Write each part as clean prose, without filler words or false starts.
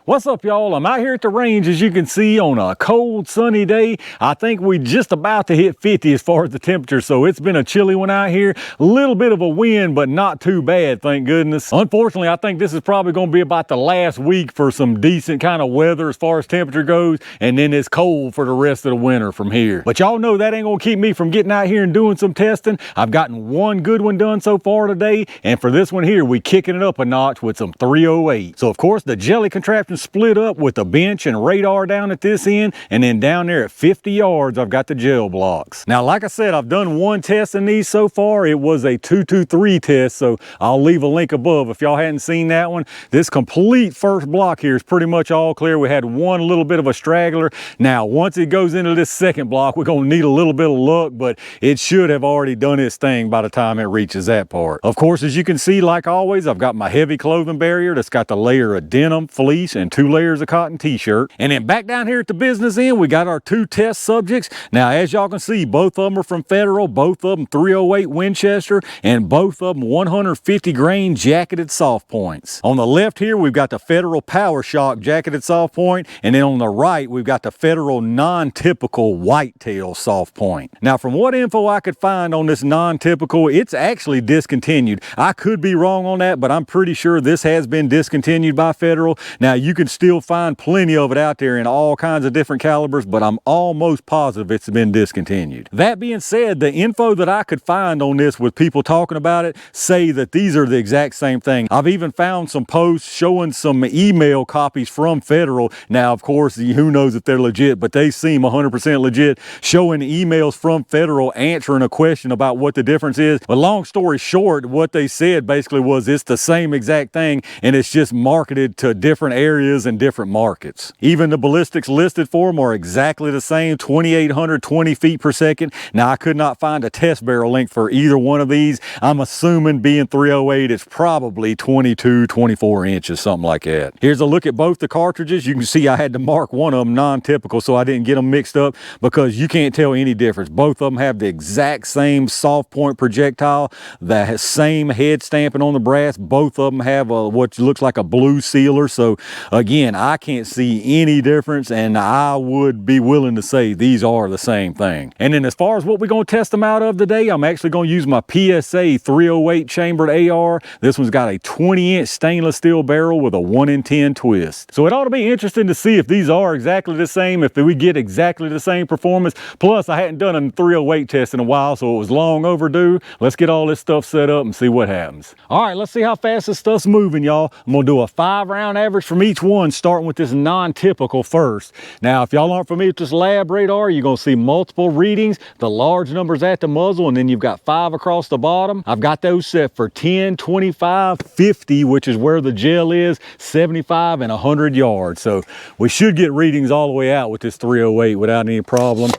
What's up, y'all? I'm out here at the range, as you can see, on a cold, sunny day. I think we just about to hit 50 as far as the temperature, so it's been a chilly one out here. A little bit of a wind, but not too bad, thank goodness. Unfortunately, I think this is probably going to be about the last week for some decent kind of weather as far as temperature goes, and then it's cold for the rest of the winter from here. But y'all know that ain't going to keep me from getting out here and doing some testing. I've gotten one good one done so far today, and for this one here, we kicking it up a notch with some 308. So, of course, the jelly contraption split up with the bench and radar down at this end, and then down there at 50 yards I've got the gel blocks. Now, like I said, I've done one test in these so far. It was a 223 test, so I'll leave a link above if y'all hadn't seen that one. This complete first block here is pretty much all clear. We had one little bit of a straggler. Now, once it goes into this second block, we're going to need a little bit of luck, but it should have already done its thing by the time it reaches that part. Of course, as you can see, like always, I've got my heavy clothing barrier that's got the layer of denim, fleece, and 2 layers of cotton t-shirt. And then back down here at the business end, we got our 2 test subjects. Now, as y'all can see, both of them are from Federal, both of them 308 Winchester, and both of them 150 grain jacketed soft points. On the left here, we've got the Federal Power Shok jacketed soft point, and then on the right, we've got the Federal non-typical whitetail soft point. Now, from what info I could find on this non-typical, it's actually discontinued. I could be wrong on that, but I'm pretty sure this has been discontinued by Federal. Now, you can still find plenty of it out there in all kinds of different calibers, but I'm almost positive it's been discontinued. That being said, the info that I could find on this with people talking about it say that these are the exact same thing. I've even found some posts showing some email copies from Federal. Now, of course, who knows if they're legit, but they seem 100% legit, showing emails from Federal answering a question about what the difference is. But long story short, what they said basically was it's the same exact thing, and it's just marketed to different areas and different markets. Even the ballistics listed for them are exactly the same, 2,820 feet per second. Now, I could not find a test barrel length for either one of these. I'm assuming being 308, it's probably 22, 24 inches, something like that. Here's a look at both the cartridges. You can see I had to mark one of them non-typical so I didn't get them mixed up, because you can't tell any difference. Both of them have the exact same soft point projectile, the same head stamping on the brass. Both of them have what looks like a blue sealer. So again, I can't see any difference, and I would be willing to say these are the same thing. And then as far as what we're going to test them out of today, I'm actually going to use my PSA 308 chambered AR. This one's got a 20-inch stainless steel barrel with a 1 in 10 twist. So it ought to be interesting to see if these are exactly the same, if we get exactly the same performance. Plus, I hadn't done a 308 test in a while, so it was long overdue. Let's get all this stuff set up and see what happens. All right, let's see how fast this stuff's moving, y'all. I'm going to do a 5-round average from each one, starting with this non-typical first. Now, if y'all aren't familiar with this lab radar, you're going to see multiple readings. The large numbers at the muzzle, and then you've got 5 across the bottom. I've got those set for 10, 25, 50, which is where the gel is, 75, and 100 yards. So we should get readings all the way out with this 308 without any problem.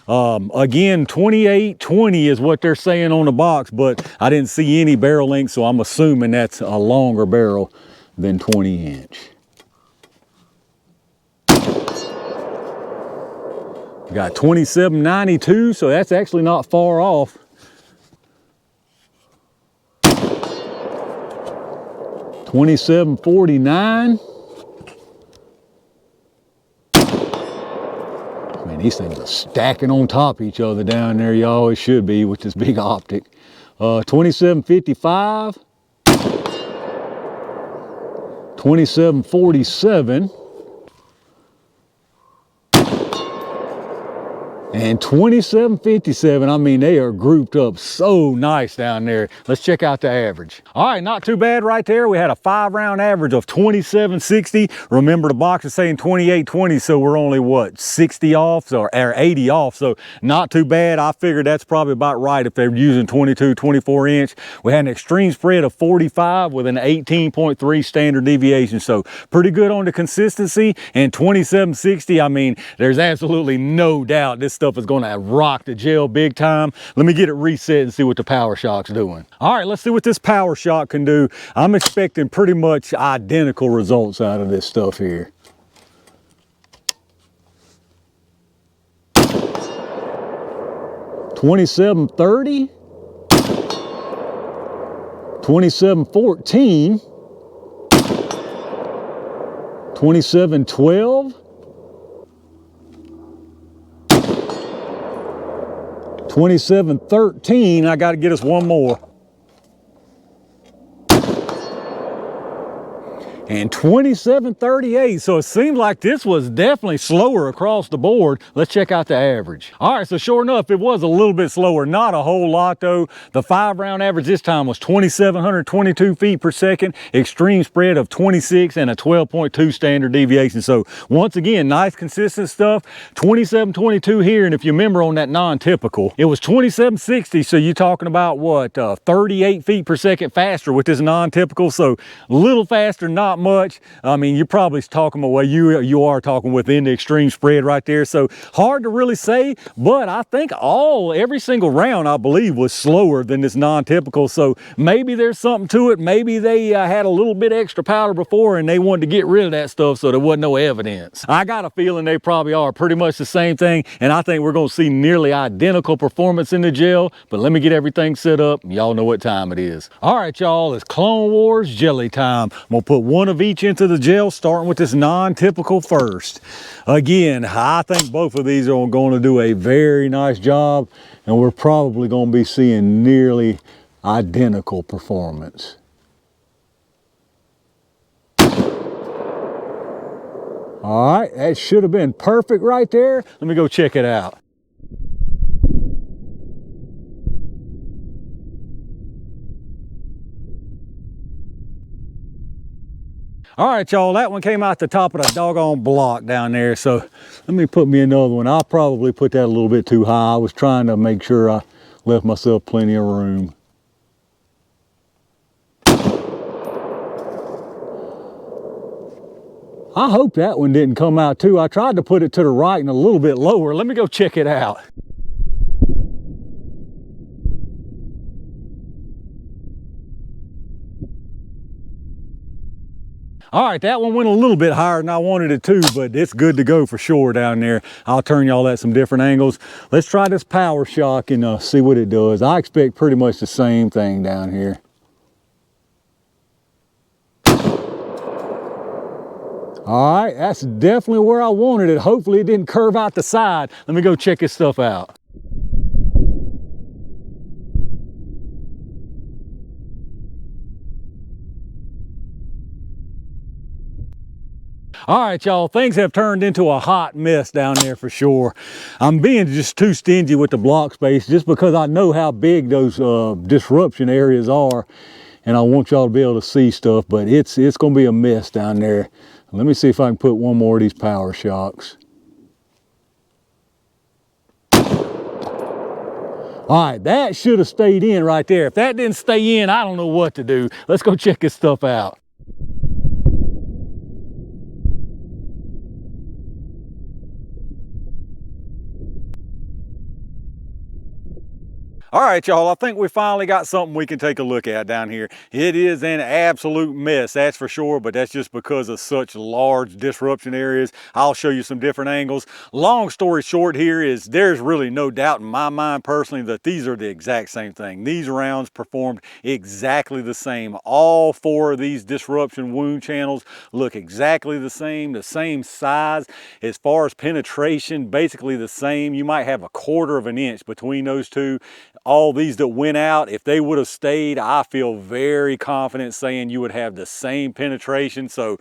Again, 28-20 is what they're saying on the box, but I didn't see any barrel length, so I'm assuming that's a longer barrel than 20 inch. Got 2792, so that's actually not far off. 2749. Man, these things are stacking on top of each other down there. You always should be with this big optic. 2755. 2747. And 2757, I mean, they are grouped up so nice down there. Let's check out the average. All right, not too bad right there. We had a 5-round average of 2760. Remember, the box is saying 2820, so we're only, what, 60 off, or 80 off, so not too bad. I figured that's probably about right if they're using 22, 24 inch. We had an extreme spread of 45 with an 18.3 standard deviation, so pretty good on the consistency. And 2760, I mean, there's absolutely no doubt this stuff is going to rock the gel big time. Let me get it reset and see what the Power Shok's doing. All right, let's see what this Power Shok can do. I'm expecting pretty much identical results out of this stuff here. 2730, 2714, 2712. 2713. I got to get us one more. And 2738. So it seems like this was definitely slower across the board. Let's check out the average. All right, so sure enough, it was a little bit slower. Not a whole lot though. The 5-round average this time was 2,722 feet per second, extreme spread of 26 and a 12.2 standard deviation. So once again, nice consistent stuff. 2722 here, and if you remember on that non-typical, it was 2760. So you're talking about what, 38 feet per second faster with this non-typical. So a little faster, not much. I mean, you're probably talking about, well, you are talking within the extreme spread right there. So hard to really say, but I think every single round, I believe, was slower than this non-typical. So maybe there's something to it. Maybe they had a little bit extra powder before and they wanted to get rid of that stuff so there wasn't no evidence. I got a feeling they probably are pretty much the same thing, and I think we're going to see nearly identical performance in the gel. But let me get everything set up. Y'all know what time it is. All right, y'all, it's Clone Wars jelly time. I'm gonna put one of each into the gel, starting with this non-typical first. Again, I think both of these are going to do a very nice job, and we're probably going to be seeing nearly identical performance. All right, that should have been perfect right there. Let me go check it out. All right, y'all, that one came out the top of the doggone block down there. So let me put me another one. I'll probably put that a little bit too high. I was trying to make sure I left myself plenty of room. I hope that one didn't come out too. I tried to put it to the right and a little bit lower. Let me go check it out. All right, that one went a little bit higher than I wanted it to, but it's good to go for sure down there. I'll turn y'all at some different angles. Let's try this power shock and see what it does. I expect pretty much the same thing down here. All right, that's definitely where I wanted it. Hopefully it didn't curve out the side. Let me go check this stuff out. All right, y'all, things have turned into a hot mess down there for sure. I'm being just too stingy with the block space just because I know how big those disruption areas are, and I want y'all to be able to see stuff, but it's going to be a mess down there. Let me see if I can put one more of these power shocks. All right, that should have stayed in right there. If that didn't stay in, I don't know what to do. Let's go check this stuff out. All right, y'all, I think we finally got something we can take a look at down here. It is an absolute mess, that's for sure, but that's just because of such large disruption areas. I'll show you some different angles. Long story short here is there's really no doubt in my mind personally that these are the exact same thing. These rounds performed exactly the same. All four of these disruption wound channels look exactly the same size. As far as penetration, basically the same. You might have a 1/4 of an inch between those two. All these that went out, if they would have stayed, I feel very confident saying you would have the same penetration. So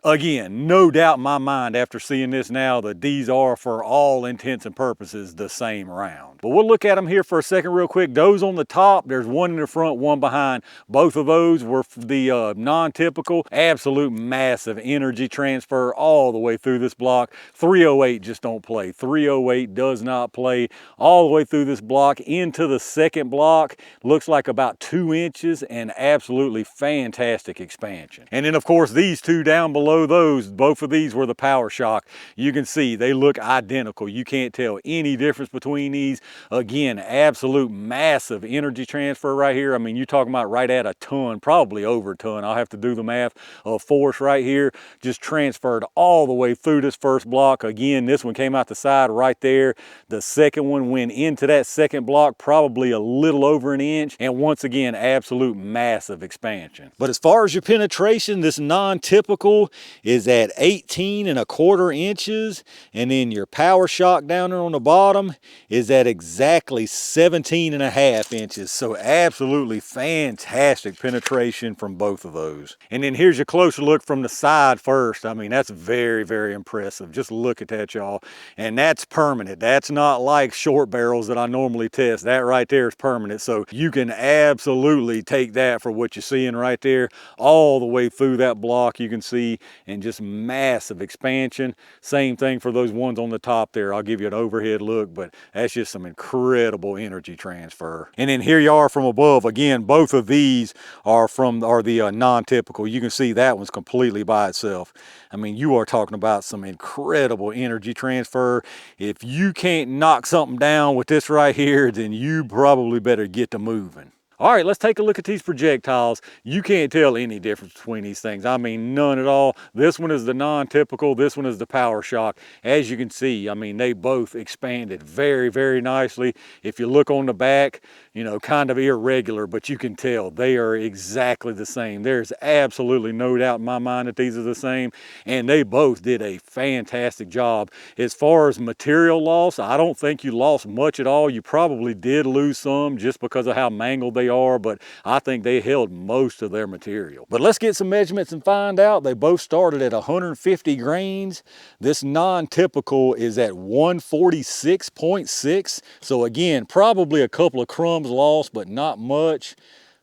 again, no doubt in my mind after seeing this now that these are for all intents and purposes the same round. But we'll look at them here for a second real quick. Those on the top, there's one in the front, one behind. Both of those were the non-typical. Absolute massive energy transfer all the way through this block. 308 just don't play. 308 does not play all the way through this block into the second block. Looks like about 2 inches and absolutely fantastic expansion. And then of course these two down below those, both of these were the power shock. You can see they look identical. You can't tell any difference between these. Again, absolute massive energy transfer right here. I mean, you're talking about right at a ton, probably over a ton. I'll have to do the math of force right here. Just transferred all the way through this first block. Again, this one came out the side right there. The second one went into that second block, probably probably a little over an inch, and once again, absolute massive expansion. But as far as your penetration, this non-typical is at 18¼ inches, and then your Power Shok down there on the bottom is at exactly 17½ inches. So absolutely fantastic penetration from both of those. And then here's your closer look from the side first. I mean, that's very, very impressive. Just look at that, y'all. And that's permanent. That's not like short barrels that I normally test. That right there is permanent. So you can absolutely take that for what you're seeing right there all the way through that block. You can see, and just massive expansion. Same thing for those ones on the top there. I'll give you an overhead look, but that's just some incredible energy transfer. And then here you are from above. Again, both of these are the non-typical. You can see that one's completely by itself. I mean, you are talking about some incredible energy transfer. If you can't knock something down with this right here, then you probably better get to moving. All right, let's take a look at these projectiles. You can't tell any difference between these things. I mean, none at all. This one is the non-typical. This one is the Power Shok. As you can see, I mean, they both expanded very, very nicely. If you look on the back, you know, kind of irregular, but you can tell they are exactly the same. There's absolutely no doubt in my mind that these are the same, and they both did a fantastic job. As far as material loss, I don't think you lost much at all. You probably did lose some just because of how mangled they are, but I think they held most of their material. But let's get some measurements and find out. They both started at 150 grains. This non-typical is at 146.6. So again, probably a couple of crumbs lost, but not much.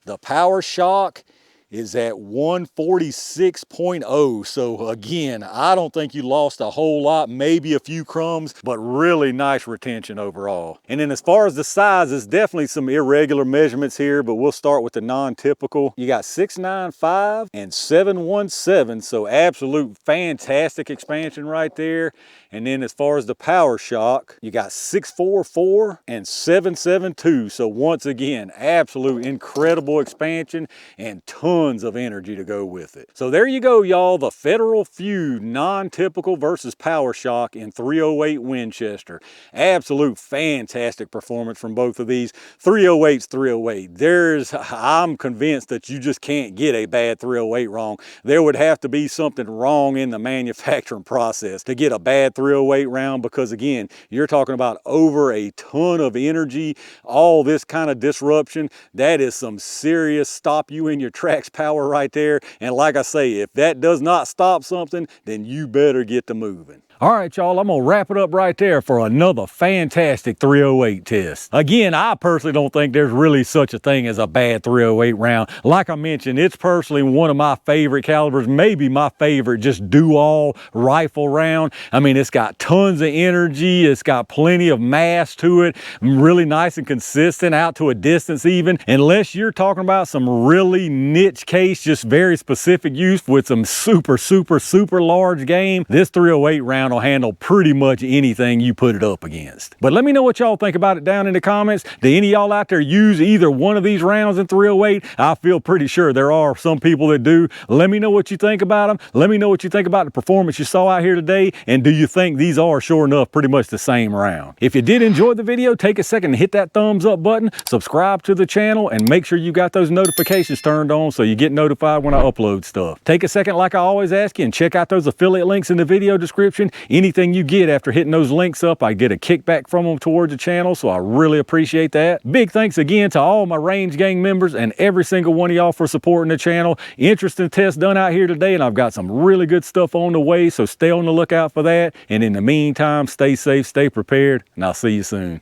The Power Shok is at 146.0. So again, I don't think you lost a whole lot, maybe a few crumbs, but really nice retention overall. And then as far as the size, there's definitely some irregular measurements here, but we'll start with the non-typical. You got 695 and 717, so absolute fantastic expansion right there. And then as far as the Power Shok, you got 644 and 772. So once again, absolute incredible expansion and tons of energy to go with it. So there you go, y'all, the Federal Feud non-typical versus Power Shok in 308 Winchester. Absolute fantastic performance from both of these. 308's 308. I'm convinced that you just can't get a bad 308 wrong. There would have to be something wrong in the manufacturing process to get a bad 308 round, because again, you're talking about over a ton of energy, all this kind of disruption. That is some serious stop you in your tracks power right there. And like I say, if that does not stop something, then you better get to moving. All right, y'all, I'm gonna wrap it up right there for another fantastic 308 test. Again, I personally don't think there's really such a thing as a bad 308 round. Like I mentioned, it's personally one of my favorite calibers, maybe my favorite just do-all rifle round. I mean, it's got tons of energy, it's got plenty of mass to it, really nice and consistent out to a distance even. Unless you're talking about some really niche case, just very specific use with some super, super, super large game, this 308 round will handle pretty much anything you put it up against. But let me know what y'all think about it down in the comments. Do any of y'all out there use either one of these rounds in 308? I feel pretty sure there are some people that do. Let me know what you think about them. Let me know what you think about the performance you saw out here today, and do you think these are sure enough pretty much the same round? If you did enjoy the video, take a second and hit that thumbs up button, subscribe to the channel, and make sure you got those notifications turned on so you get notified when I upload stuff. Take a second, like I always ask you, and check out those affiliate links in the video description. Anything you get after hitting those links up, I get a kickback from them towards the channel, so I really appreciate that. Big thanks again to all my Range Gang members and every single one of y'all for supporting the channel. Interesting tests done out here today, and I've got some really good stuff on the way, so stay on the lookout for that. And in the meantime, stay safe, stay prepared, and I'll see you soon.